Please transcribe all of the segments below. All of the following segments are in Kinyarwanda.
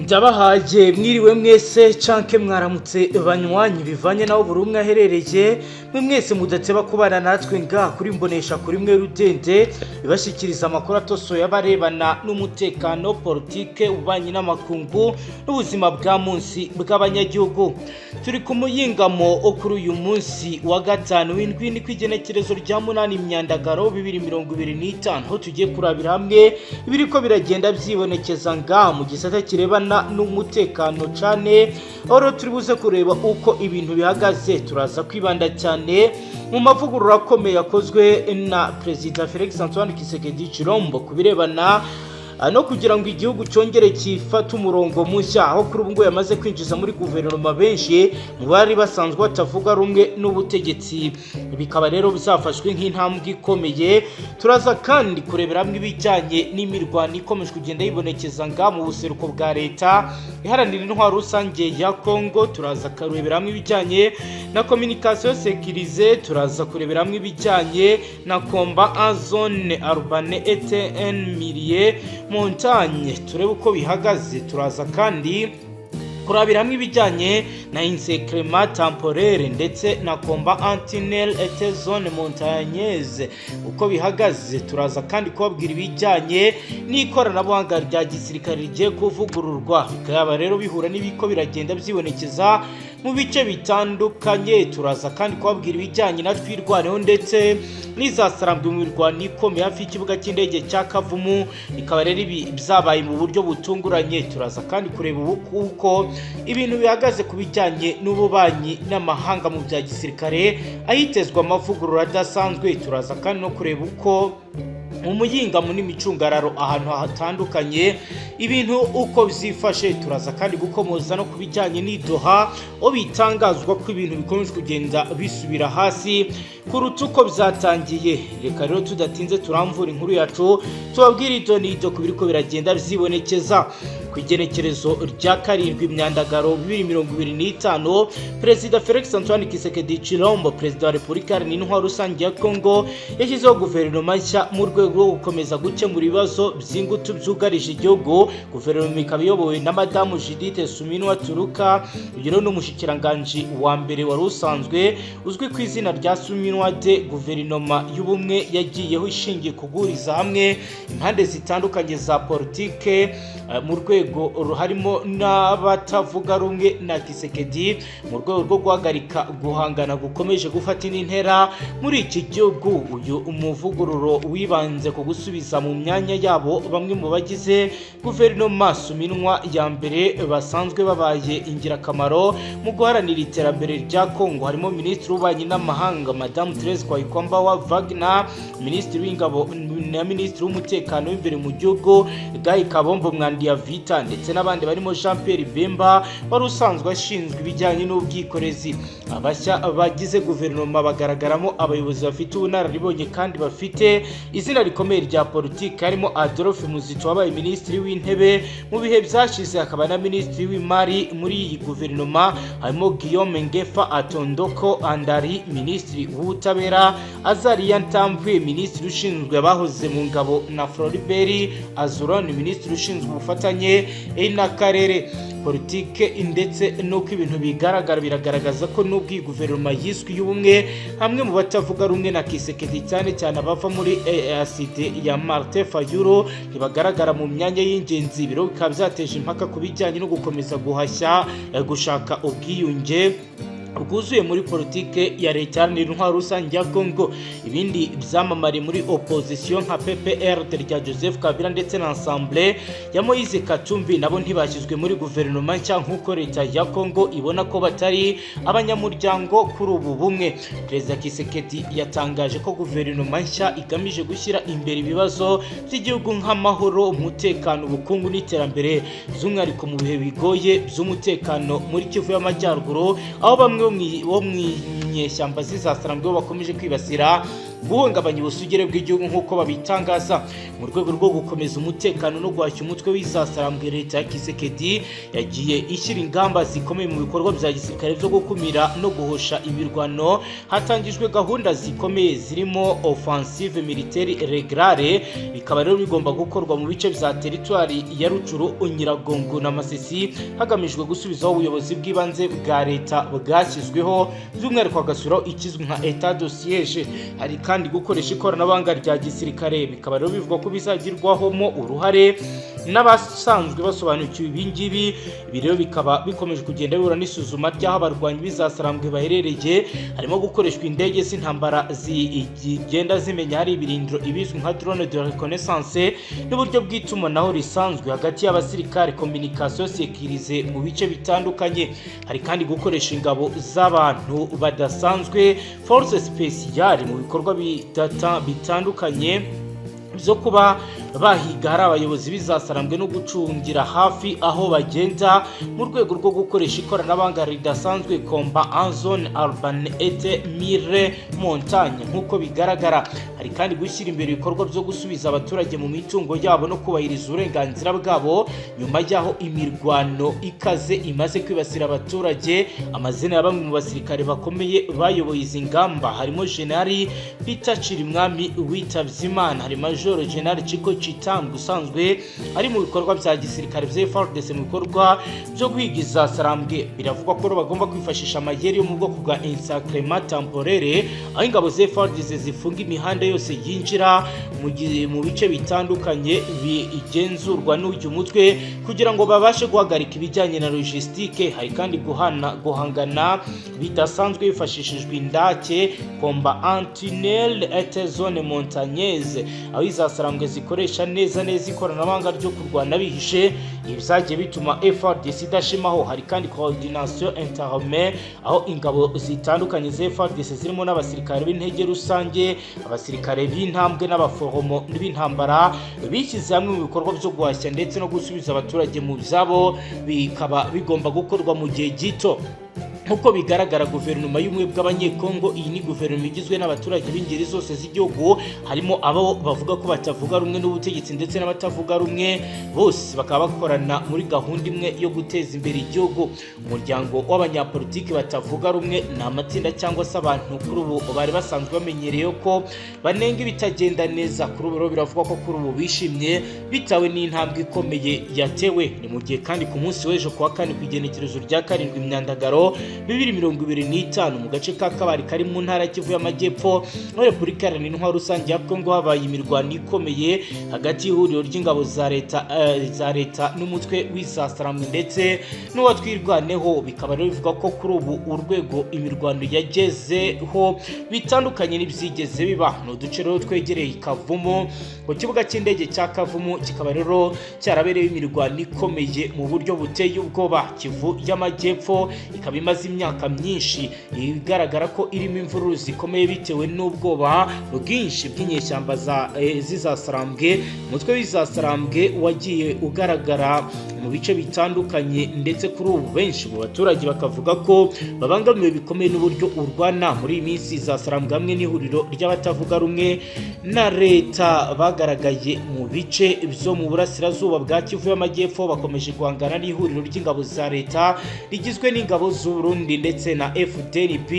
Ndabahaye mwiriwe mwese canke mwaramutse banywanyi bivanye naho buri umwe aherereye mwese mudateba kubana natwe nga kuri mbonesha kuri mwe rudende bibashikiriza amakuru atosoye abarebana n'umutekano politike ubanyi n'amakungu n'ubuzima bwa munsi bw'abanyagihugu. Turi ku muyingamo kuri uyu munsi wa gatanu w'indwi ni kwigenekerezo rya 8 imyandagaro 2025 ho tugiye kurabira hamwe ibiriko biragenda byibonekeza nga mu gisata kirebana n'umutekano cyane oro turibuze kureba uko ibintu bihagaze. Turaza kwibanda cyane mu mavugurura akomeye yakozwe na President Felix Antoine Tshisekedi Tshilombo kubirebana no kugira ngo igihugu cyongere kifata umurongo mushya aho kuri ubu ngo yamaze kwinjiza muri guverinoma benshi mu bari basanzwe batavuga rumwe n'ubutegetsi, bikaba rero bizafashwe nk'intambwe ikomeye. Turaza kandi kurebera hamwe ibijyanye n'imirwano ikomeje kugenda yibonekeza nga mu buseruko bwa leta iharanira intwaro rusange ya Congo. Turaza kurebera hamwe ibijyanye na communication sécurisée, turaza kurebera hamwe ibijyanye na combat en zone urbane et en milieu montagne turebe uko bihagaze. Turaza kandi kurabira hamwe ibijyanye na insécurité temporaire ndetse na combat antinel et zone montagneuse uko bihagaze. Turaza kandi kubabwira ibijyanye n'ikoranabuhanga rya gisirikare rigiye kuvugururwa, bikaba rero bihura n'ibiko biragenda byibonekeza mu bice bitandukanye. Turaza kandi kubabwira ibijyanye na twirwaneho ndetse n'izasarambwe mu mirwano ikomeye hafi y'ikibuga cy'indege cya Kavumu, bikaba rero byabaye mu buryo butunguranye. Turaza kandi kureba uko ibintu bihagaze ku bijyanye n'ububanyi n'amahanga mu bya gisirikare ahitezwa amavugurura adasanzwe. Turaza kandi no kureba uko umuyingamo n'imicungararo ahantu hatandukanye ibintu uko byifashe. Turaza kandi gukomoza no kubijyanye n'idoha o bitangazwa ko ibintu bikomeje kugenda bisubira hasi kuruta uko byatangiye. Reka rero tudatinze turamvura inkuru yacu tubabwira ido n'ido ku biriko biragenda byibonekeza ku igenekerezo rya 7 imyandagaro 2025. President Felix Antoine Tshisekedi Tshilombo, President wa Repubulika Iharanira Intwaro Rusange ya Congo, yashyizeho guverinoma nshya mu rwego rwo gukomeza gukemura ibibazo by'ingutu byugarije igihugu. Guverinoma ikaba iyobowe na Madamu Judith Suminwa Turuka, urugero n'umushikiranganji wa mbere wari usanzwe uzwi ku izina rya Suminwa de guverinoma y'ubumwe yagiyeho ishingiye kuguriza hamwe impande zitandukanye za politike mu rwego harimo n'abatavuga rumwe na Tshisekedi mu rwego rwo guhagarika guhangana gukomeje gufata intera muri iki gihugu. Uyu umuvugururo wibanze ku gusubiza mu myanya yabo bamwe mu bagize guverinoma Suminwa ya mbere basanzwe babaye ingirakamaro mu guharanira iterambere rya Congo, harimo Minisitiri w'Ububanyi n'Amahanga Madame Thérèse Kwayikwamba wa Wagner, Minisitiri w'Ingabo na Minisitiri w'Umutekano w'imbere mu gihugu Guy Kabombo Mwandiya Vita ndetse n'abandi barimo Jean Pierre Bemba wari usanzwe ashinzwe ibijyanye n'ubwikorezi. Abashya bagize guverinoma bagaragaramo abayobozi bafite ubunararibonye kandi bafite izina rikomeye rya politiki, harimo Adolphe Muzito wabaye Minisitiri w'Intebe mu bihe byashize, akaba na Minisitiri w'Imari muri iyi guverinoma, harimo Guillaume Ngefa Atondoko Andari Minisitiri w'Ubutabera, Azaria Ntamvwe Minisitiri ushinzwe abahoze mu ngabo na Floribert Azuron Minisitiri ushinzwe ubufatanye n'akarere politike ndetse nuko ibintu biragaragaza ko n'ubwo iyi guverinoma yiswe y'ubumwe hamwe mu batavuga rumwe na Tshisekedi cyane cyane abava muri ACD ya Martin Fayulu ntibagaragara mu myanya y'ingenzi. Biro bikaba byateje impaka ku bijyanye no gukomeza guhashya gushaka ubwiyunge bwuzuye muri politike ya leta iharanira intwaro rusange ya Congo. Ibindi byamamare muri opposition nka PPRD rya Joseph Kabila ndetse na Assemblée ya Moise Katumbi nabo ntibashyizwe muri guverinoma nshya nk'uko leta ya Congo ibona ko batari abanyamuryango kuri ubu bumwe. Perezida Tshisekedi yatangaje ko guverinoma nshya igamije gushyira imbere ibibazo by'igihugu nk'amahoro, umutekano, ubukungu n'iterambere, by'umwihariko mu bihe bigoye by'umutekano muri Kivu y'Amajyaruguru, aho bamwe bo mu inyeshyamba z'izasarambwe bakomeje kwibasira guhungabanya ubusugire bw'igihugu nk'uko babitangaza. Mu rwego rwo gukomeza umutekano no guhashya umutwe w'izasarambwe, leta ya Kisekedi yagiye ishyira ingamba zikomeye mu bikorwa bya gisirikare byo gukumira no guhosha imirwano. Hatangijwe gahunda zikomeye zirimo offensive militaire regulare, bikaba rero bigomba gukorwa mu bice bya teritwari ya Rucuru, Nyiragongo na Masisi, hagamijwe gusubizaho ubuyobozi bw'ibanze bwa leta bwashyizweho, by'umwihariko hagasuraho ikizwi nka etat de siège. Hari kandi gukoresha ikoranabuhanga rya gisirikare, bikaba rero bivuga ko bizagirwahamo uruhare n'abasanzwe basobanukiwe ibingibi. Ibi rero bikaba bikomeje kugenda bihura n'isuzuma ry'aho abarwanyi b'izasarambwe baherereye. Harimo gukoreshwa indege z'intambara zigenda zimenya hari ibirindiro, ibizwi nka drone de reconnaissance, n'uburyo bw'itumanaho risanzwe hagati y'abasirikare, communication sécurisée mu bice bitandukanye. Hari kandi gukoresha ingabo z'abantu badasanzwe, force spéciale, mu bikorwa bitandukanye byo kuba bahiga hari abayobozi b'izasarambwe no gucungira hafi aho bagenda, mu rwego rwo gukoresha ikoranabuhanga ridasanzwe combat en zone urbaine et mire montagne nk'uko bigaragara. Hari kandi gushyira imbere ibikorwa byo gusubiza abaturage mu mitungo yabo no kubahiriza uburenganzira bwabo nyuma y'aho imirwano ikaze imaze kwibasira abaturage. Amazina ya bamwe mu basirikare bakomeye bayoboye izi ngamba harimo Generali Peter Chirimwami witabye Imana, hari Major General Chiko Chitambwe usanzwe ari mu bikorwa bya gisirikare bya FARDC mu bikorwa byo guhiga izasarambwe. Biravugwa ko bagomba kwifashisha amayeri yo mu bwoko bwa encerclement temporaire, aho ingabo za FARDC zifunga imihanda yose yinjira mu bice bitandukanye bigenzurwa n'uyu mutwe kugira ngo babashe guhagarika ibijyanye na logistique. Hari kandi guhangana bidasanzwe hifashishijwe indake combat en tunnel et zone montagneuse, aho izasarambwe zikoresha neza ikoranabuhanga ryo kurwana bihishe. Ibyagiye bituma FARDC idashimaho. Hari kandi coordination interarmée, aho ingabo zitandukanye za FARDC zirimo n'abasirikare b'intege rusange, abasirikare b'intambwe n'abaforomo b'intambara bishyize hamwe mu bikorwa byo guhashya ndetse no gusubiza abaturage mu byabo, bikaba bigomba gukorwa mu gihe gito. Nkuko bigaragara, guverinoma y'ubumwe bw'abanyekongo, iyi ni guverinoma igizwe n'abaturage b'ingeri zose z'igihugu, harimo abo bavuga ko batavuga rumwe n'ubutegetsi ndetse n'abatavuga rumwe, bose bakaba bakorana muri gahunda imwe yo guteza imbere igihugu. Umuryango w'abanyapolitiki batavuga rumwe ni amatsinda cyangwa se abantu kuri ubu bari basanzwe bamenyereye ko banenga ibitagenda neza. Kuri ubu biravugwa ko kuri ubu bishimye bitawe n'intambwe ikomeye yatewe. Ni mu gihe kandi ku munsi w'ejo kuwa kane ku igenekerezo rya 7 Imyandagaro 2025 mu gace ka Kabari kari mu ntara Kivu y'Amajyepfo muri Repubulika Iharanira Intwaro Rusange ya Kongo habaye imirwano ikomeye hagati y'ihuriro ry'ingabo za leta n'umutwe w'izasarambwe ndetse n'uwatwirwaneho. Bikaba rero bivuga ko kuri ubu urwego imirwano yagezeho bitandukanye n'ibyigeze biba. No duce rero twegereye Kavumu, ku kibuga cy'indege cya Kavumu kikaba rero cyarabereye imirwano ikomeye mu buryo buteye ubwoba. Kivu y'Amajyepfo ikaba imaze imyaka myinshi igaragara ko irimo imvururu zikomeye bitewe n'ubwoba bwinshi bw'inyeshyamba z'izasarambwe. Umutwe w'izasarambwe wagiye ugaragara mu bice bitandukanye, ndetse kuri ubu benshi mu baturage bakavuga ko babangamiwe bikomeye n'uburyo urwana muri iyi minsi. Izasarambwe hamwe n'ihuriro ry'abatavuga rumwe na leta bagaragaye mu bice byo mu burasirazuba bwa Kivu y'Amajyepfo, bakomeje guhangana n'ihuriro ry'ingabo za leta rigizwe n'ingabo z'u Burundi ndetse na FDLP.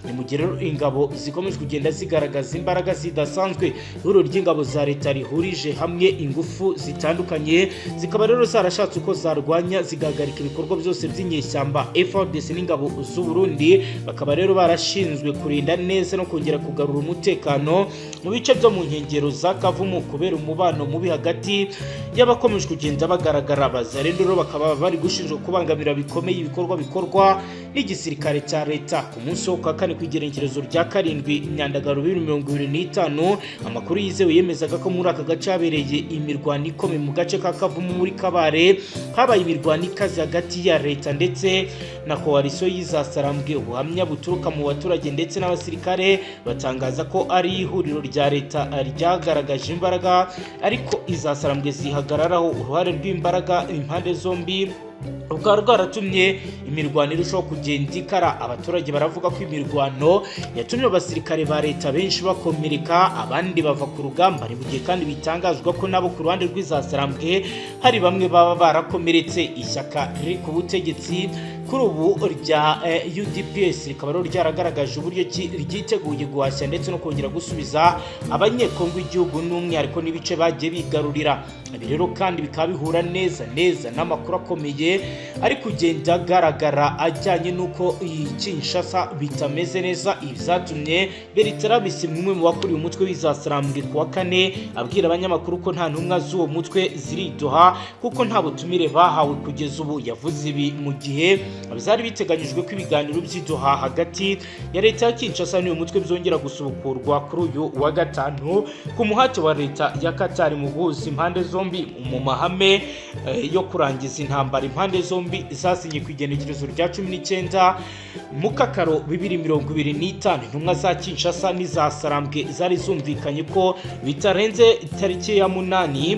Ni mu gihe ingabo zikomeje kugenda zigaragaza imbaraga zidasanzwe. Ihuriro ry'ingabo za leta rihurije hamwe ingufu zitandukanye, zikaba rero zarashatse uko zarwanya zigahagarika ibikorwa byose by'inyeshyamba. FARDC n'ingabo z'u Burundi bakaba rero barashinzwe kurinda neza no kongera kugarura umutekano mu bice byo mu nkengero za Kavumu kubera umubano mubi hagati y'abakomeje kugenda bagaragara. Bazarendo bakaba bari gushinjwa kubangamira bikomeye ibikorwa bikorwa n'igisirikare cya leta. Ku munsi wo kwa kane ku igenekerezo rya 7 Imyandagaro 2025, amakuru yizewe yemezaga ko muri aka gace habereye imirwano ikomeye mu gace ka Kavumu muri Kabare. Habaye imirwano ikaze hagati ya leta ndetse na coalition y'izasarambwe. Ubuhamya buturuka mu baturage ndetse n'abasirikare batangaza ko ari ihuriro rya leta ryagaragaje imbaraga, ariko izasarambwe zihagararaho uruhare rw'imbaraga impande zombi rukaba rwaratumye imirwano irushaho kugenda ikara. Abaturage baravuga ko imirwano yatumye abasirikare ba leta benshi bakomereka, abandi bava ku rugamba. Ni mu gihe kandi bitangazwa ko nabo ku ruhande rw'izasarambwe hari bamwe baba barakomeretse. Ishyaka riri ku butegetsi kuri ubu rya UDPS rikaba rero ryaragaragaje uburyo ryiteguye guhashya ndetse no kongera gusubiza abanyekongo igihugu n'umwihariko n'ibice bagiye bigarurira. Ibi rero kandi bikaba bihura neza n'amakuru akomeye ari kugenda agaragara ajyanye n'uko Kinshasa bitameze neza. Ibizatumye Bertrand Bisimwa, umwe mu bakuriye umutwe w'izasarambwe ku wa kane, abwira abanyamakuru ko nta ntumwa z'uwo mutwe ziridoha kuko nta butumire bahawe kugeza ubu. Yavuze ibi mu gihe byari biteganyijwe ko ibiganiro by'idoha hagati ya leta ya Kinshasa n'uyu mutwe byongera gusubukurwa kuri uyu wa gatanu ku muhate wa leta ya Qatar mu guhuza impande zombi mu mahame yo kurangiza intambara. Impande zombi zasinye ku igenekerezo rya 19 Mukakaro 2025. Intumwa za Kinshasa n'izasarambwe zari zumvikanye ko bitarenze tariki ya 8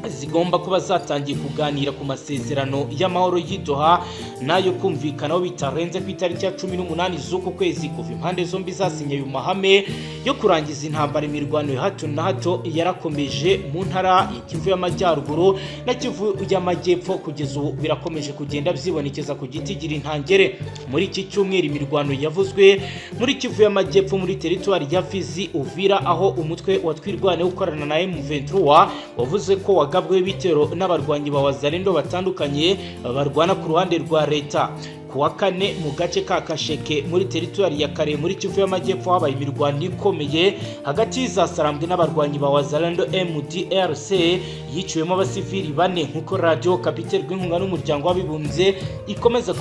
zigomba kuba zatangiye kuganira ku masezerano y'amahoro y'Idoha nayo kumvikanaho bitarenze ku itariki ya 18 z'uko kwezi. Kuva impande zombi zasinye mu mahame yo kurangiza intambara, imirwano ya hato na hato yarakomeje mu ntara y'Kivu y'Amajyaruguru na Kivu y'Amajyepfo. Kugeza ubu birakomeje kugenda byibonekeza ku giti gira intangere. Muri iki cyumweru imirwano yavuzwe muri Kivu y'Amajyepfo muri teritwari ya Fizi, Uvira, aho umutwe watwirwane ukorana na M23 wavuze ko wagabwe bitero n'abarwanyi ba Wazalendo batandukanye barwana ku ruhande rwa leta. Kuwa kane mu gace ka Kasheke muri teritwari ya Kare muri Kivu y'Amajyepfo habaye imirwano ikomeye hagati y'izasarambwe n'abarwanyi ba Wazalendo MDRC, yiciwemo abasivili 4 nkuko Radio Capital rw'inkunga n'umuryango w'abibumbye ikomeza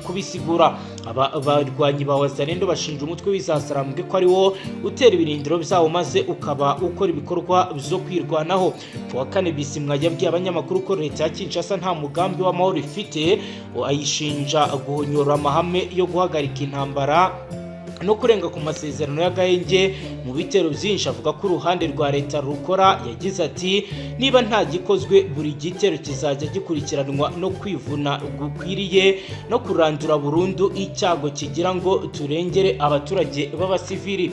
kubisigura. Abarwanyi ba Wazalendo bashinja umutwe w'izasarambwe ko ari wo utera ibirindiro byabo maze ukaba ukora ibikorwa byo kwirwanaho. Kuwa kane Bisimwa yabwiye abanyamakuru ko leta ya Kinshasa nta mugambi w'amahoro ifite, ayishinja guhonyora amahame yo guhagarika intambara no kurenga ku masezerano y'agahenge mu bitero byinshi. Avuga ko uruhande rwa leta rukora. Yagize ati niba nta gikozwe buri gitero kizajya gikurikiranwa no kwivuna gukwiriye no kurandura burundu icyago kigira ngo turengere abaturage b'abasivili.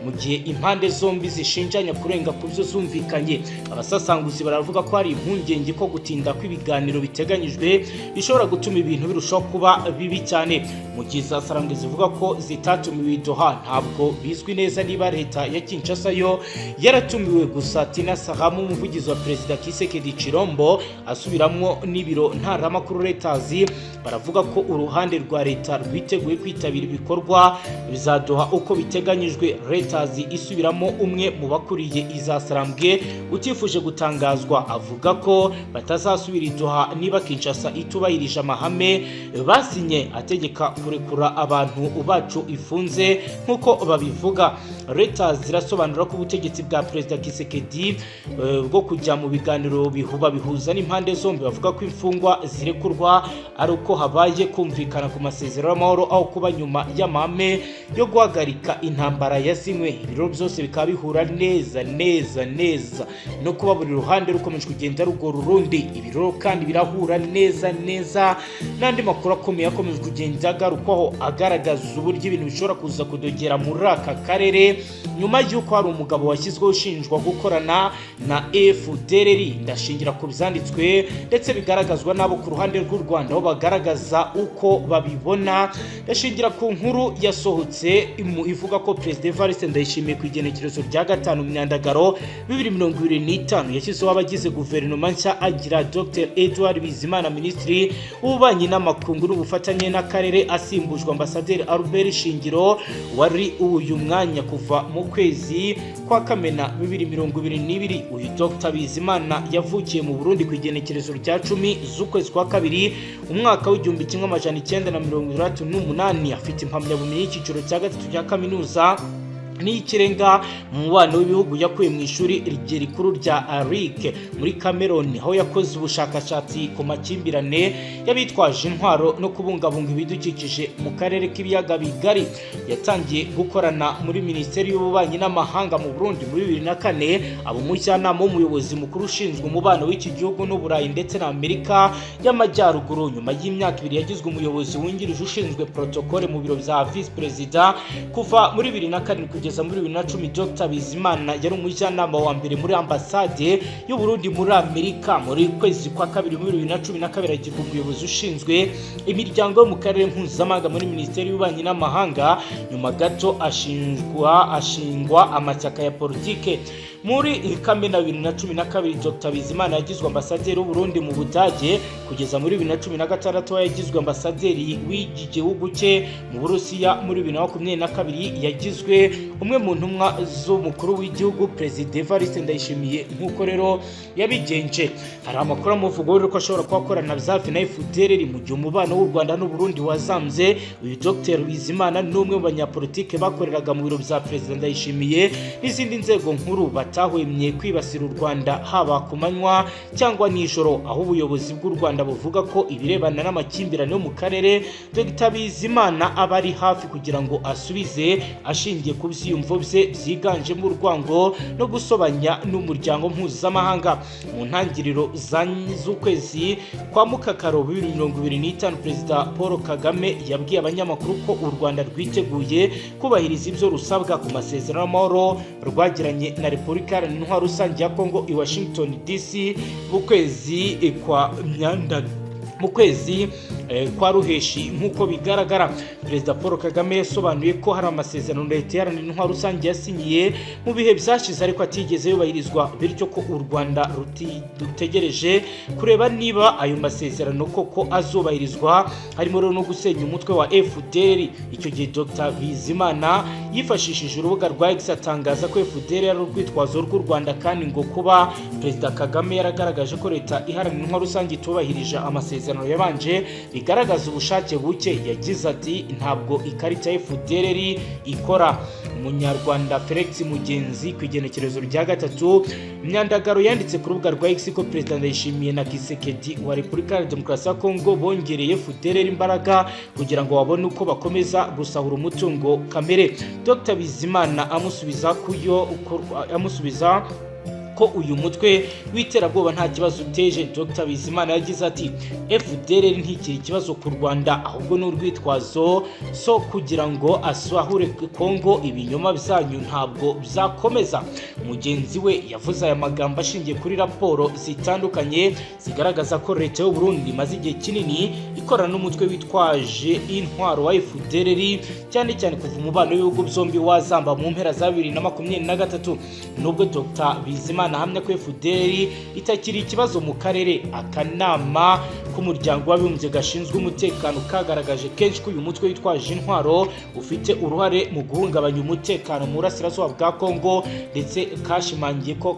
Mu gihe impande zombi zishinjanya kurenga ku byo zumvikanye, abasasanguzi baravuga ko hari impungenge ko gutinda kw'ibiganiro biteganyijwe bishobora gutuma ibintu birushaho kuba bibi cyane. Mu gihe izasarambwe zivuga ko zitatumiwe Doha, ntabwo bizwi neza niba leta ya Kinshasa yo yaratumiwe. Gusa Tina Sahamu, umuvugizi wa Perezida Tshisekedi Chilombo, asubiramo n'ibiro ntaramakuru Reuters, baravuga ko uruhande rwa leta rwiteguye kwitabira ibikorwa bizadoha uko biteganyijwe. Reuters isubiramo umwe mu bakuriye izasarambwe utifuje gutangazwa, avuga ko batazasubira Doha niba Kinshasa itubahirije amahame basinye ategeka kurekura abantu bacu ifunze nkuko babivuga. Reuters zirasobanura ko ubutegetsi bwa Perezida Tshisekedi bwo kujya mu biganiro bihuza n'impande zombi. Bavuga ko imfungwa zirekurwa ari uko habaye kumvikana ku masezerano y'amahoro aho kuba nyuma y'amahame yo guhagarika intambara yasinywe. Ibiro byose bikaba bihura neza no kuba buri ruhande rukomeje kugenda rugora urundi. Ibiro kandi birahura neza n'andi makuru akomeye akomeje kugenda agarukwaho agaragaza uburyo ibintu bishobora kuza kudogera muri aka karere nyuma y'uko hari umugabo washyizweho ushinjwa gukorana na FDLR. Ndashingira ku byanditswe ndetse bigaragazwa nabo ku ruhande rw'u Rwanda aho bagaragaza uko babibona. Ndashingira ku nkuru yasohotse ivuga ko Perezida Evariste Ndayishimiye ku igenekerezo rya 5 Myandagaro 2025 yashyizeho abagize guverinoma nshya agira Dr Edouard Bizimana Minisitiri w'ububanyi n'amakungu n'ubufatanye n'akarere, asimbujwe Ambasaderi Albert Shingiro wari uyu mwanya kuva mu kwezi kwa Kamena 2022. Uyu Dr Bizimana yavukiye mu Burundi ku igenekerezo rya 10 z'ukwezi kwa kabiri umwaka w'igihumbi 1968. Afite impamyabumenyi y'ikiciro cya gatatu cya kaminuza n'ikirenga mu mubano w'ibihugu yakuye mu ishuri rikuru rya Arik muri Cameroon, aho yakoze ubushakashatsi ku makimbirane y'abitwaje intwaro no kubungabunga ibidukikije mu karere k'ibiyaga bigari. Yatangiye gukorana muri Minisiteri y'Ububanyi n'Amahanga mu Burundi muri 2004, abo umujyanama w'umuyobozi mukuru ushinzwe umubano w'iki gihugu n'Uburayi ndetse na Amerika y'Amajyaruguru. Nyuma y'imyaka 2 yagizwe umuyobozi wungirije ushinzwe protocole mu biro bya Vice President kuva muri 2007 kugeza muri 2010. Dr Bizimana yari umujyanama wa mbere muri ambasade y'u Burundi muri Amerika. Muri kwezi kwa kabiri muri 2012 agirwa umuyobozi ushinzwe imiryango yo mu karere mpuzamahanga muri Minisiteri y'Ububanyi n'Amahanga. Nyuma gato ashingwa amashyaka ya politike. Muri Kamena 2012 Dr Bizimana yagizwe ambasaderi w'u Burundi mu Budage kugeza muri 2016 yagizwe ambasaderi w'iki gihugu cye mu Burusiya. Muri 2022 yagizwe umwe mu ntumwa z'umukuru w'igihugu President Evariste Ndayishimiye nk'uko rero yabigenje. Hari amakuru amuvuga rero ko ashobora kubakorana byafi na FDLR mu gihe umubano w'u Rwanda n'u Burundi wazamze. Uyu Dr Bizimana n'umwe mu banyapolitike bakoreraga mu biro bya President Ndayishimiye n'izindi nzego nkuru batahwemye kwibasira u Rwanda haba ku manywa cyangwa nijoro, aho ubuyobozi bw'u Rwanda buvuga ko ibirebana n'amakimbirane yo mu karere Dr Bizimana aba ari hafi kugira ngo asubize ashingiye ku byiyumvo bye byiganjemo urwango no gusobanya n'umuryango mpuzamahanga. Mu ntangiriro z'ukwezi kwa Mukakaro 2025 Perezida Paul Kagame yabwiye abanyamakuru ko u Rwanda rwiteguye kubahiriza ibyo rusabwa ku masezerano y'amahoro rwagiranye na Repubulika Iharanira Intwaro Rusange ya Kongo i Washington DC mu kwezi kwa Ruheshi. Nk'uko bigaragara, Perezida Paul Kagame yasobanuye ko hari amasezerano Leta Iharanira Intwaro Rusange yasinyiye mu bihe byashize ariko atigeze yubahirizwa, bityo ko u Rwanda rutegereje kureba niba ayo masezerano koko azubahirizwa, harimo no gusenya umutwe wa FDLR. Icyo gihe Dr Bizimana yifashishije urubuga rwa X atangaza ko FDLR ari urwitwazo rw'u Rwanda, kandi ngo kuba Perezida Kagame yaragaragaje ko Leta Iharanira Intwaro Rusange itubahirije amasezerano yabanje bigaragaza ubushake buke. Yagize ati ntabwo ikarita ya FDLR ikora. Umunyarwanda Felix Mugenzi ku igenekerezo rya 3 Myandagaro yanditse ku rubuga rwa X ko Perezida Ndayishimiye na Kisekedi wa Repubulika ya Demokarasi ya Kongo bongereye FDLR imbaraga kugira ngo babone uko bakomeza gusahura umutungo kamere. Dr Bizimana amusubiza ko uyu mutwe w'iterabwoba nta kibazo uteje. Dr Bizimana yagize ati FDLR ntikiri ikibazo ku Rwanda, ahubwo n'urwitwazo so kugira ngo asahure Kongo. Ibinyoma byanyu ntabwo byakomeza. Mugenzi we yavuze aya magambo ashingiye kuri raporo zitandukanye zigaragaza ko Leta y'u Burundi imaze igihe kinini ikorana n'umutwe witwaje intwaro wa FDLR, cyane cyane kuva umubano w'ibihugu byombi wazamba mu mpera za 2023. Nubwo Dr Bizimana ahamya ko FDLR itakiri ikibazo mu karere, akanama k'umuryango w'abibumbye gashinzwe umutekano kagaragaje kenshi ko uyu mutwe witwaje intwaro ufite uruhare mu guhungabanya umutekano mu burasirazuba bwa Kongo, ndetse kashimangiye ko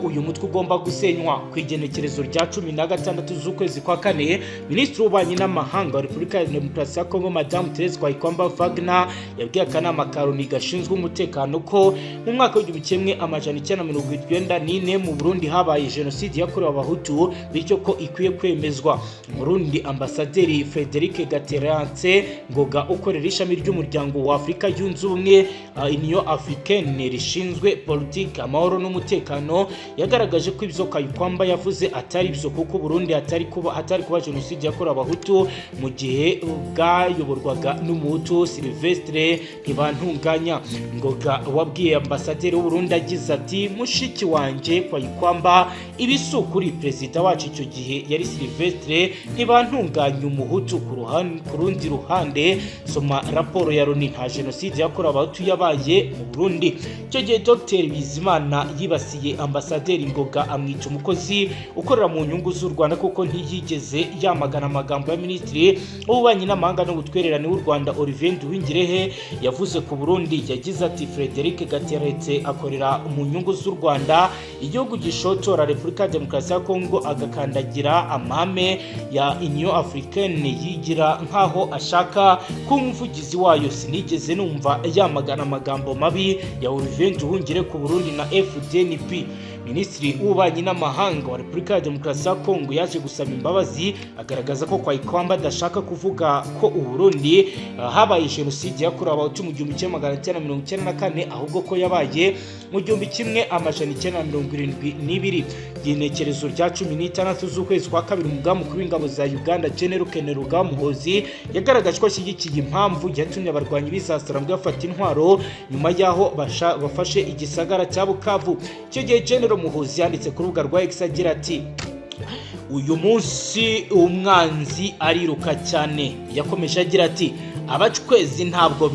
uyu mutwe ugomba gusenywa. Ku igenekerezo rya 16 z'ukwezi kwa 4 Minisitiri w'Ububanyi n'Amahanga wa Repubulika ya Demokarasi ya Kongo Madame Thérèse Kwayikwamba Wagner yabwiye akanama ka Loni gashinzwe umutekano ko mu mwaka w'1994 mu Burundi habaye jenoside yakorewe Abahutu, bityo ko ikwiye kwemezwa. Mu Burundi Ambasaderi Frédéric Gaterance Ngoga ukorera ishami ry'umuryango wa Afurika yunze ubumwe Union Africaine rishinzwe politiki, amahoro n'umutekano, yagaragaje ko ibyo Kwayikwamba yavuze atari byo, kuko Burundi hatari kuba jenoside yakorewe Abahutu mu gihe bwayoborwaga n'umuhutu Sylvestre Ntibantunganya. Ngoga wabwiye Ambasaderi w'u Burundi agize ati mushiki wanje Kwayikwamba ibisukuri perezida wacu icyo gihe yari Sylvestre Ntibantunganya umuhutu. Ku rundi ruhande soma raporo ya Loni, nta jenoside yakorewe Abahutu yabaye mu Burundi. Icyo gihe Dr Bizimana yibasiye Ambasaderi Ngoga amwica umukozi ukorera mu nyungu z'u Rwanda kuko ntiyigeze yamagana amagambo ya Minisitiri w'Ububanyi n'Amahanga n'Ubutwererane w'u Rwanda Olivier Nduhungirehe yavuze ku Burundi. Yagize ati Frédéric Gateretse akorera mu nyungu z'u Rwanda igihugu gishotora Repubulika ya Demokarasi ya Kongo agakandagira amahame ya Union Africaine yigira nkaho ashaka ko umuvugizi wayo. Sinigeze numva yamagana amagambo mabi ya Olivier Nduhungire ku Burundi na FDNP. Minisitiri w'ububanyi n'amahanga wa Repubulika ya Demokarasi ya Kongo yaje gusaba imbabazi agaragaza ko Kwayikwamba adashaka kuvuga ko Uburundi habaye jenoside yakorewe Abahutu mu 1994 ahubwo ko yabaye mu 1972. Igenekerezo rya 16 z'ukwezi kwa kabiri umugambi mukuru w'ingabo za Uganda General Ken Muhoozi yagaragaje ko ashyigikiye impamvu yatumye abarwanyi b'Isasira bafata intwaro nyuma yaho bafashe igisagara cya Bukavu. Icyo gihe General Muhoozi yanditse ku rubuga rwa X agira ati uyu munsi umwanzi ariruka cyane. Yakomeje agira ati abacwezi ntabwo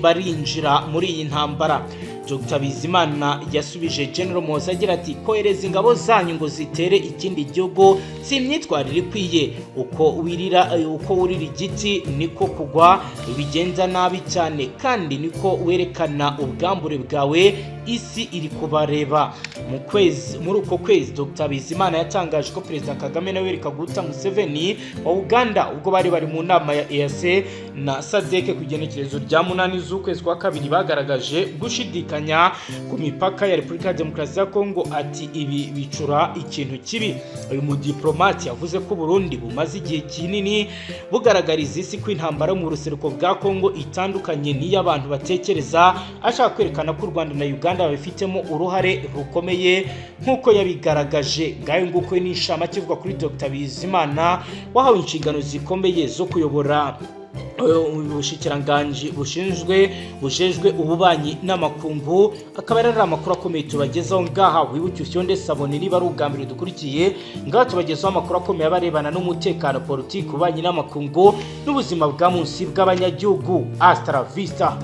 barinjira muri iyi ntambara. Dr. Bizimana yasubije General Muhoozi agira ati kohereza ingabo zanyu ngo zitere ikindi gihugu si imyitwarire ikwiye. Uko wurira igiti niko kugwa bigenza nabi cyane kandi niko werekana ubwambure bwawe isi iri kubareba. Muri uko kwezi Dr. Bizimana yatangaje ko Perezida Kagame na Yoweri Kaguta Museveni wa Uganda ubwo bari mu nama ya EAC na SADC ku igenekerezo rya 8 z'ukwezi kwa kabiri bagaragaje gushidikanya ku mipaka ya Repubulika ya Demokarasi ya Kongo. Ati ibi bicura ikintu kibi. Uyu mudiplomate yavuze ko Burundi bumaze igihe kinini bugaragariza isi ko intambara mu ruseruko bwa Kongo itandukanye n'iy'abantu batekereza, ashaka kwerekana ko u Rwanda na Uganda babifitemo uruhare rukomeye nk'uko yabigaragaje. Ngayo nguko ni ishama kivuga kuri Dr. Bizimana wahawe inshingano zikomeye zo kuyobora ubushikiranganji bushejwe ububanyi n'amakungu. Akaba ari amakuru akomeye tubagezaho ngaha. Wibuke usyonde sabone niba ari ubwambere dukurikiye ngaha tubagezaho amakuru akomeye abarebana n'umutekano, politiki, ububanyi n'amakungu n'ubuzima bwa munsi bw'abanyagihugu. Hasta la vista.